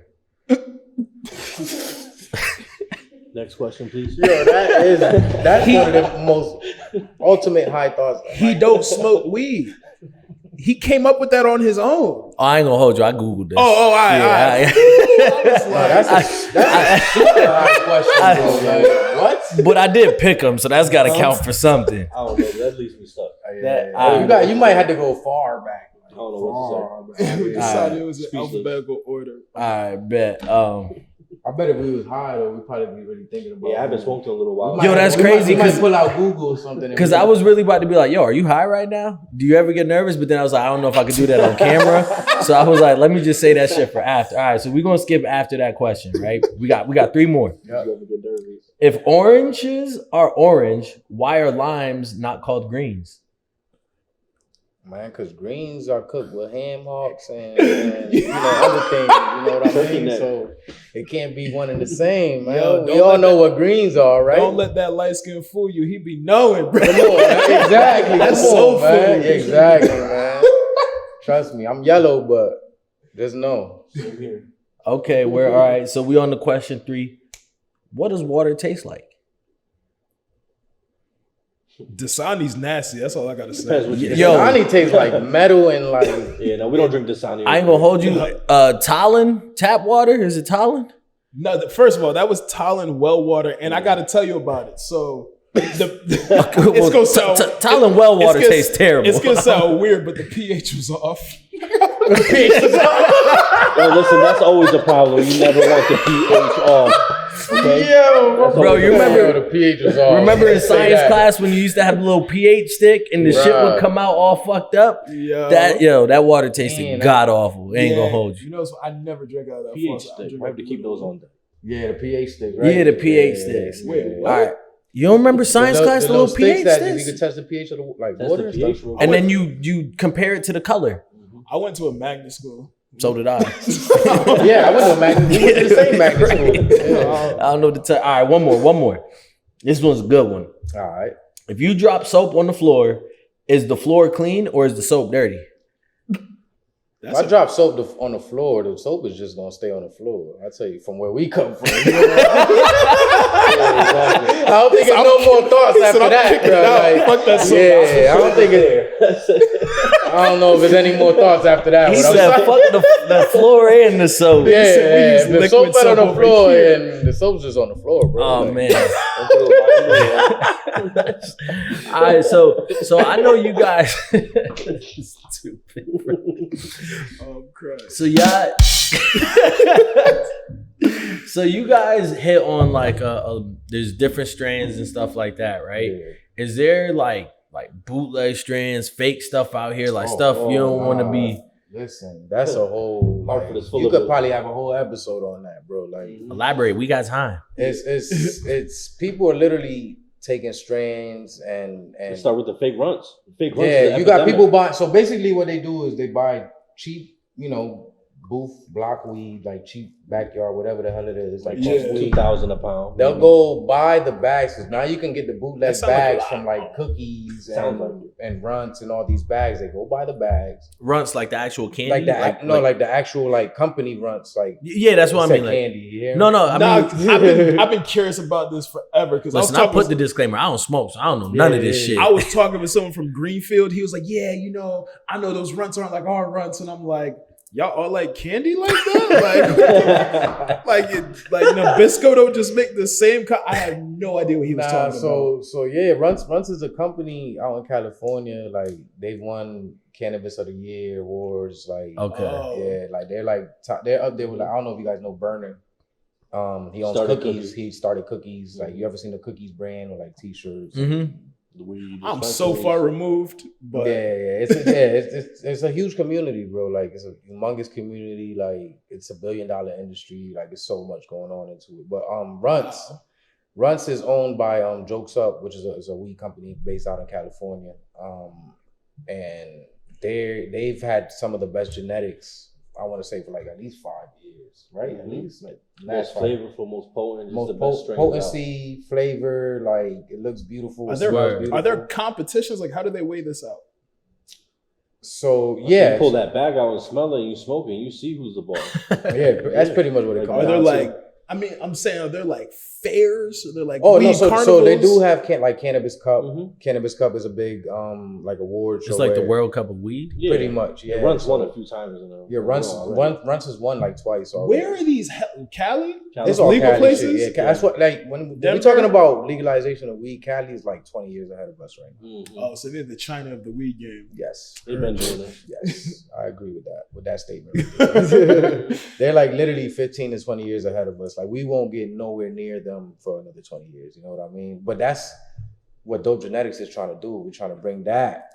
Next question, please.
Yo, that's one of the most ultimate high thoughts.
He don't smoke weed. He came up with that on his own.
Oh, I ain't gonna hold you. I Googled this.
All right.
That's a super high question, bro. Like, what?
But I did pick them, so that's got to count for something.
I don't know. That leaves me stuck.
You might have to go far back.
I don't know what to say.
We decided it was in alphabetical order.
I bet.
I bet if we was high though, we'd probably be really thinking about.
Yeah, I haven't smoked in a little while.
Yo, that's crazy.
We might pull out Google or something.
Because I was really about to be like, yo, are you high right now? Do you ever get nervous? But then I was like, I don't know if I could do that on camera. So I was like, let me just say that shit for after. All right, so we're gonna skip after that question, right? We got 3 more.
Yeah.
If oranges are orange, why are limes not called greens?
Man, because greens are cooked with ham hocks and other things. You know what I mean? So it can't be one and the same, man.
Yo,
we all know what greens are, right?
Don't let that light skin fool you. He be knowing, bro.
Come on, man. Exactly.
That's
Come
so
on, man.
foolish.
Exactly, man. Trust me, I'm yellow, but just know.
Okay, we're all right. So we on to question 3. What does water taste like?
Dasani's nasty. That's all I gotta say.
Depends what you
Yo.
Dasani tastes like metal and like.
Yeah, no, we don't drink Dasani.
I ain't gonna hold you. Talon tap water? Is it Talon?
No, first of all, that was Talon well water, and I gotta tell you about it. So it's gonna sound
Talon well water tastes terrible.
It's gonna sound weird, but the pH was off.
Well, listen, that's always a problem. You never want the pH off. Okay?
Yo,
Bro, you remember
the pH was off.
Remember in science class when you used to have the little pH stick and the shit would come out all fucked up?
Yeah.
That water tasted god awful. Ain't gonna hold you.
You know, so I never drink out of that
pH
faucet. I
stick.
drink
We
out
have to
of
keep
the
those on there.
Yeah, the pH stick, right?
Yeah, the pH sticks.
Wait,
All
what?
right. You don't remember science class, the little pH
that
sticks?
you could test the pH of the like
Test
water
the
and
pH
stuff.
real
And
quick.
then you compare it to the color.
I went to a magnet school.
So did I.
Yeah, I went to a magnet. We went to the same magnet school. Yeah.
I don't know what to tell. All right, one more. This one's a good one.
All right.
If you drop soap on the floor, is the floor clean or is the soap dirty?
If I drop soap on the floor, the soap is just gonna stay on the floor. I tell you, from where we come from. You know I don't think there's no more thoughts after that, bro.
Fuck that soap.
Yeah, I don't think it. I don't know if there's any more thoughts after that.
He
What I'm
said,
saying-
fuck the floor and the soap.
Yeah,
said we use
the soap
liquid
been on
soap
the
over
floor
here.
and the soap's just on the floor, bro.
Oh
Like,
man. All right, so I know you guys. Stupid. Bro.
Oh, Christ.
So y'all. So you guys hit on like there's different strands and stuff like that, right?
Yeah.
Is there like bootleg strands, fake stuff out here, like stuff you don't want to be?
Listen, that's a whole. Like,
Market is full
you
of
could
it.
probably have a whole episode on that, bro. Like,
Elaborate. We got time.
it's people are literally taking strands and
Let's start with the fake runs. Fake runs.
yeah, you got people buying. So basically, what they do is they buy cheap, booth block weed, like cheap backyard, whatever the hell it is. Like
Yeah.
$2,000 a pound.
they'll go buy the bags. 'Cause now you can get the bootleg
That sound like a
bags
lot.
from like cookies
Sounds
and runts and all these bags. They go buy the bags,
Runts like the actual candy.
like the actual like company runts, like
yeah, that's what I
said
mean. Like,
candy. You hear me?
no, I mean,
I've been curious about this forever because
listen, I put the disclaimer. I don't smoke, so I don't know none of this shit.
I was talking with someone from Greenfield. He was like, "Yeah, I know those runts aren't like our runts," and I'm like, "Y'all all like candy like that? like Nabisco don't just make the same." I had no idea what he was talking about.
So yeah, Runts is a company out in California. Like they've won Cannabis of the Year awards. Like
Okay.
Oh.
yeah, like they're like they're up there with like, I don't know if you guys know Burner. He owns
Started
cookies.
Cookies.
He started cookies. Like you ever seen the Cookies brand with like T-shirts?
Mm-hmm.
The weed
I'm so far removed, but
it's a huge community, bro. Like it's a humongous community. Like it's $1 billion industry. Like it's so much going on into it. But Runts is owned by Jokes Up, which is a weed company based out in California. And they've had some of the best genetics, I want to say, for like at least 5 years, right? At least like
most flavorful, most potent,
most
the best
potency, flavor. Like it looks beautiful.
Are there competitions? Like, how do they weigh this out?
So yeah,
you pull that bag out and smell it, and you smoke it, and you see who's the boss.
Yeah, that's pretty much what it comes down to.
Are there like? I mean, I'm saying, are there like fairs? Are there like
so they do have Cannabis Cup. Mm-hmm. Cannabis Cup is a big like award show.
It's like the World Cup of Weed?
Yeah. Pretty much, yeah.
Runts won a few times.
Runts has won like twice already.
Where are these? Cali?
It's all legal Cali places? Shit, yeah. That's what, like, when we're talking about legalization of weed, Cali is like 20 years ahead of us right now.
Mm-hmm. Oh, so they're the China of the weed game.
Yes.
They've been doing it.
Yes, I agree with that statement. They're like literally 15 to 20 years ahead of us. Like, we won't get nowhere near them for another 20 years, you know what I mean? But that's what Dope Genetics is trying to do. We're trying to bring that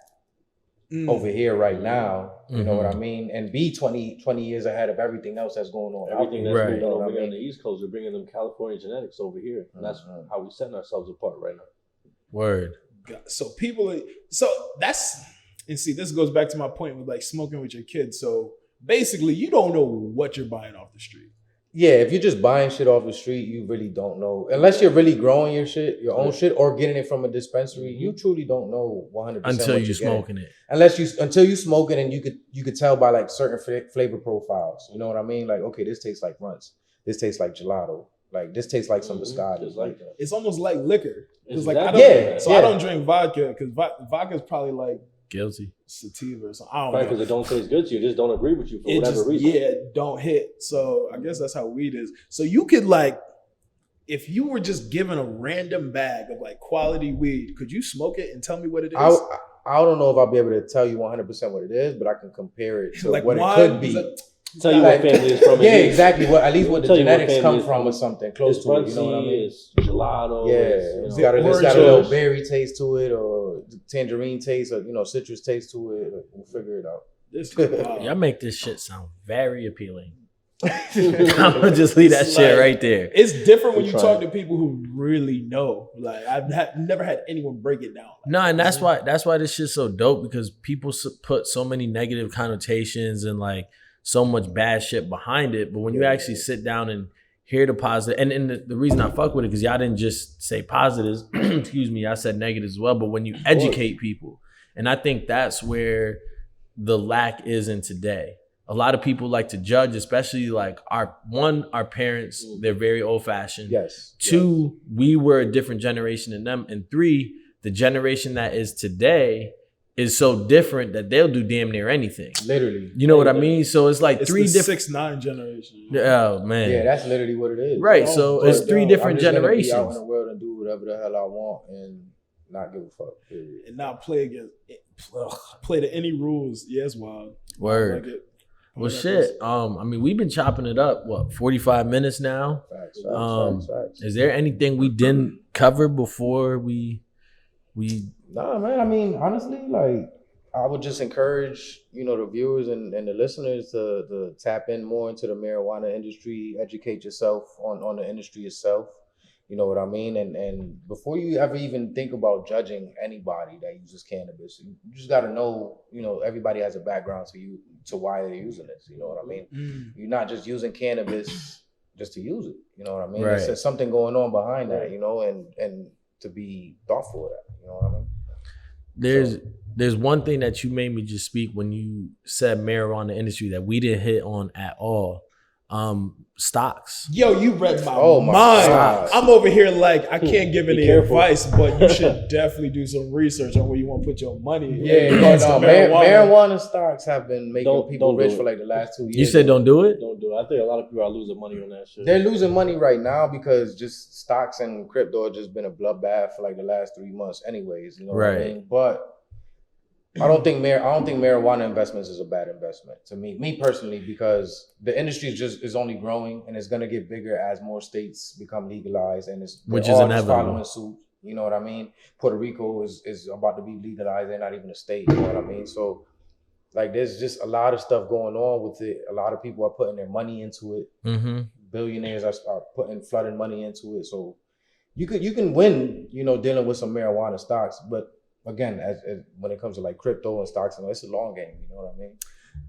over here right now, you know what I mean? And be 20 years ahead of everything else that's going on.
Everything that's going on over here on the East Coast, we're bringing them California genetics over here. And that's how we're setting ourselves apart right now.
Word.
So this goes back to my point with like smoking with your kids. So basically, you don't know what you're buying off the street.
Yeah, if you're just buying shit off the street, you really don't know. Unless you're really growing your own shit, or getting it from a dispensary, you truly don't know 100%
until you're smoking it.
Until you smoke it, and you could tell by like certain flavor profiles. You know what I mean? Like, okay, this tastes like Runts. This tastes like gelato. Like, this tastes like some biscotti.
Like that. It's almost like liquor. It's like I don't drink vodka because vodka is probably like
guilty
sativa or something. I don't know.
Because it don't taste good to you. It just don't agree with you for whatever reason.
Yeah, don't hit. So I guess that's how weed is. So you could like, if you were just given a random bag of like quality weed, could you smoke it and tell me what it is?
I don't know if I'll be able to tell you 100% what it is, but I can compare it to
like
what it could be.
Tell you what family is from.
Yeah, exactly. At least what the genetics come from or something close to it. You know what I mean?
It's gelato.
Yeah, it's got a little berry taste to it, or tangerine taste, or citrus taste to it. We'll figure it out.
Y'all make this shit sound very appealing. I'm gonna just leave that shit right there.
It's different when you talk to people who really know. Like, I've never had anyone break it down.
No, and that's why this shit's so dope, because people put so many negative connotations and like so much bad shit behind it. But when you actually sit down and hear the positive, and the reason I fuck with it, because y'all didn't just say positives, excuse me, I said negatives as well. But when you educate people, and I think that's where the lack is in today. A lot of people like to judge, especially like our parents, they're very old fashioned.
Yes.
2, we were a different generation than them. And 3, the generation that is today is so different that they'll do damn near anything.
Literally.
You know what I mean? So it's like
it's
3 different
6'9" generation.
Oh man.
Yeah, that's literally what it is.
Right. So it's 3 different generations.
I'm just gonna be out in the world and do whatever the hell I want and not give a fuck. Period.
And not play to any rules. Yeah, it's wild.
Word. Like it. Well, shit. I mean, we've been chopping it up. 45 minutes now.
Facts.
Is there anything we didn't cover before we?
Nah, man. I mean, honestly, like, I would just encourage the viewers and the listeners to tap in more into the marijuana industry, educate yourself on the industry itself. You know what I mean? And before you ever even think about judging anybody that uses cannabis, you just got to know, everybody has a background to why they're using this. You know what I mean? You're not just using cannabis just to use it. You know what I mean?
Right.
There's something going on behind that, and to be thoughtful of that. You know what I mean?
There's one thing that you made me just speak when you said marijuana industry that we didn't hit on at all. Stocks.
Yo, you read my mind.
God.
I'm over here like, I can't give any advice, but you should definitely do some research on where you want to put your money.
Marijuana stocks have been making people rich for like the last 2 years.
You said don't do it?
Don't do it. I think a lot of people are losing money on that shit.
They're losing money right now because just stocks and crypto have just been a bloodbath for like the last 3 months anyways. You know what I mean? But I don't think marijuana investments is a bad investment to me personally, because the industry is only growing and it's gonna get bigger as more states become legalized, and which is inevitable. Following suit. You know what I mean? Puerto Rico is about to be legalized. They're not even a state. You know what I mean? So like there's just a lot of stuff going on with it. A lot of people are putting their money into it.
Mm-hmm.
Billionaires are flooding money into it. So you can win, you know, dealing with some marijuana stocks. But again, as when it comes to like crypto and stocks, it's a long game. You know what I mean?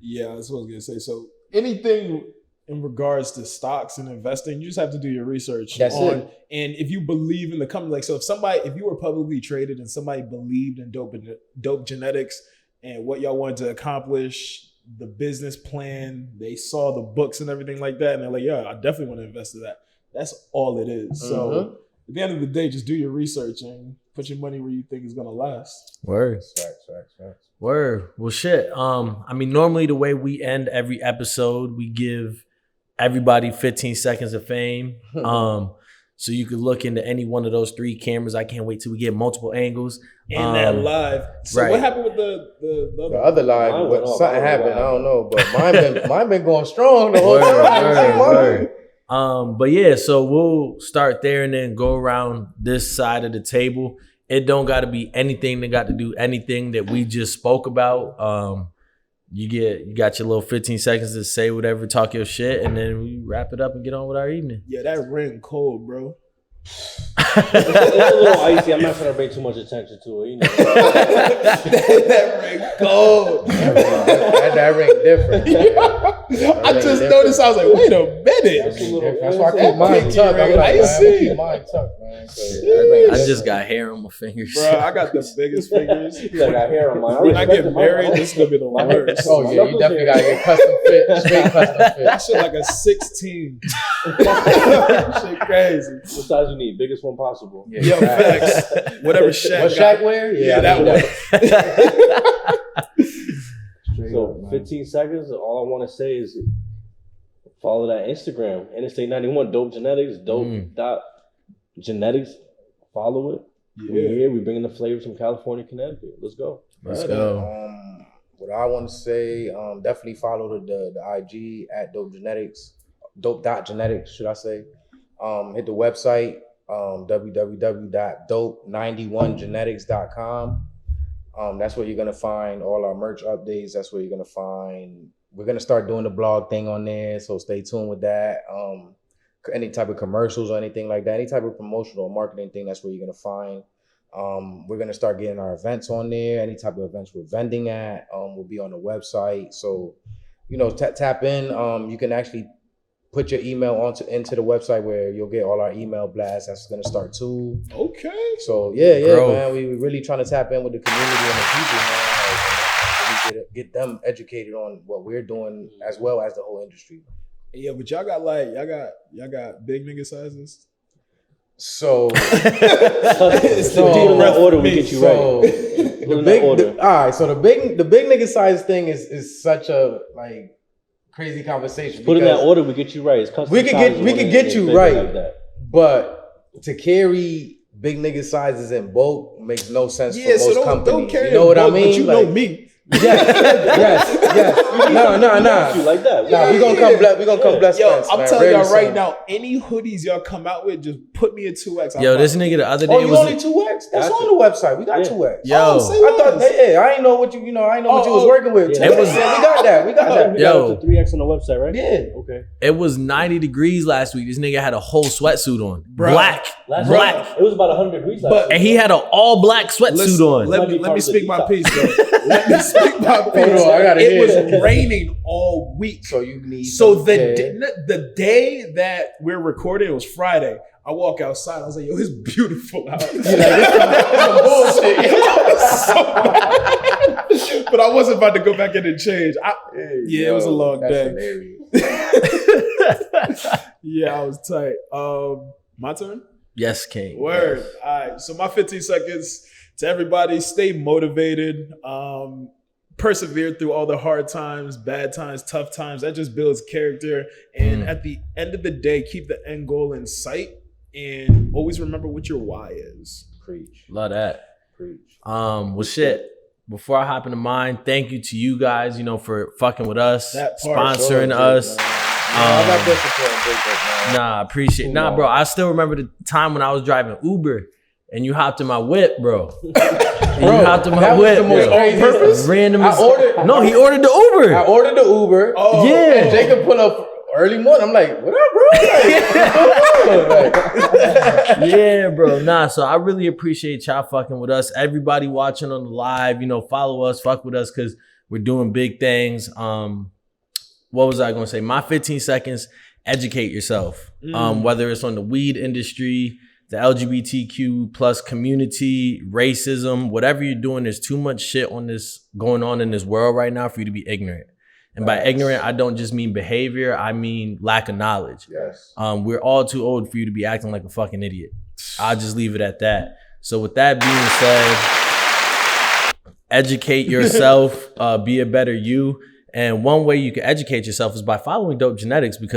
Yeah, that's what I was gonna say. So anything in regards to stocks and investing, you just have to do your research.
That's it.
And if you believe in the company, like, so if you were publicly traded and somebody believed in dope genetics and what y'all wanted to accomplish, the business plan, they saw the books and everything like that, and they're like, yeah, I definitely want to invest in that. That's all it is. So at the end of the day, just do your research and put your money where you think is gonna last.
Word.
Facts.
Word. Well, shit. I mean, normally the way we end every episode, we give everybody 15 seconds of fame. So you could look into any one of those 3 cameras. I can't wait till we get multiple angles.
And that live. So
right.
what happened with the
other live? Something happened. I don't know, but mine been going strong the whole time.
Word. But yeah, so we'll start there and then go around this side of the table. It don't got to be anything that got to do anything that we just spoke about. You got your little 15 seconds to say whatever, talk your shit, and then we wrap it up and get on with our evening.
Yeah, that ring cold, bro.
It's a little icy. I'm not trying to bring too much attention to it. You know.
that ring cold.
That ring different.
I just noticed. I was like, wait a minute.
That's why I keep mine tucked. I'm like, man, keep mine tucked, man.
I just got hair on my fingers.
Bro, I got the biggest fingers.
I got hair on mine.
When I get married, this is gonna be the worst.
Oh yeah, you definitely gotta get custom fit, straight custom fit.
That shit like a 16. Shit crazy.
What size you need? Biggest one possible.
Yeah, facts. Whatever Shaq
What Shaq wear?
Yeah, that one.
So 15 seconds. All I want to say is follow that Instagram, Interstate 91, Dope Genetics, dope.genetics. Follow it.
Yeah.
We're here. We're bringing the flavors from California, Connecticut. Let's go.
Let's go.
What I want to say, definitely follow the IG at Dope Genetics, dope.genetics, should I say. Hit the website, www.dope91genetics.com. That's where you're going to find all our merch updates. That's where you're going to find, we're going to start doing the blog thing on there. So stay tuned with that. Any type of commercials or anything like that, any type of promotional or marketing thing, that's where you're going to find. We're going to start getting our events on there. Any type of events we're vending at will be on the website. So, you know, tap in. You can actually put your email into the website where you'll get all our email blasts. That's going to start too.
Okay.
So yeah,
Bro.
man. We're really trying to tap in with the community and the people, man. Like, get them educated on what we're doing as well as the whole industry.
Yeah, but y'all got big nigga sizes.
So,
It's
So,
deep
in
breath
that order,
for
we
me.
get you right.
All right. So the big nigga size thing is such a like crazy conversation.
Put in that order, we get you right. It's custom
We could
sizes
get you right,
like that.
but to carry big nigga sizes in bulk makes no sense for most
so
companies.
don't carry
You know what I
both,
mean?
But you know me.
Yes. No.
You like that?
Nah, we gonna come blessed.
Yo,
friends,
I'm
man.
telling
Very
y'all right
soon.
now, any hoodies y'all come out with, just put me a 2X.
Yo, this nigga the other day
Oh, you
was
only 2X? That's on the website. We got 2X.
Yo.
say
I thought, I ain't know what you was working with.
It was-
we got that.
We
Yo.
got up to 3X on the website, right?
Yeah.
Okay.
it was 90 degrees last week. This nigga had a whole sweatsuit on.
Bruh.
Black.
Last
Black.
night, it was about 100 degrees last
But-
week.
And he had an all black sweatsuit on.
Let
Might be
me
part of the
speak my
detox.
piece, bro. Let me speak my piece.
Hold on, I gotta
It
hear
was
it.
raining all week.
So you need.
So
some-
the day that we're recording, it was Friday. I walk outside. I was like, "Yo, it's beautiful out."
You're like, this some bullshit.
But I wasn't about to go back in and change. It was a long
That's
day.
hilarious.
Yeah, I was tight. My turn.
Yes, King.
Word. All right. So my 15 seconds to everybody: stay motivated. Persevere through all the hard times, bad times, tough times. That just builds character. And at the end of the day, keep the end goal in sight and always remember what your why is.
Preach.
Love that.
Preach.
Well, shit. Before I hop into mine, thank you to you guys, for fucking with us,
That part,
sponsoring
sure,
us.
I got this support, man.
Nah, appreciate. Nah, bro. I still remember the time when I was driving Uber, and you hopped in my whip, bro. And
Bro,
you hopped in my
that was
whip.
the most craziest.
Random.
I ordered.
No, he ordered the Uber.
I ordered the Uber.
Oh,
yeah.
And Jacob pulled up early morning. I'm like, what up, bro? Like,
Yeah, bro. Nah, so I really appreciate y'all fucking with us. Everybody watching on the live, follow us, fuck with us, because we're doing big things. What was I gonna say? My 15 seconds, educate yourself. Whether it's on the weed industry, the LGBTQ plus community, racism, whatever you're doing, there's too much shit going on in this world right now for you to be ignorant. And by ignorant, I don't just mean behavior, I mean lack of knowledge.
yes.
We're all too old for you to be acting like a fucking idiot. I'll just leave it at that. So with that being said, educate yourself, be a better you. And one way you can educate yourself is by following Dope Genetics, because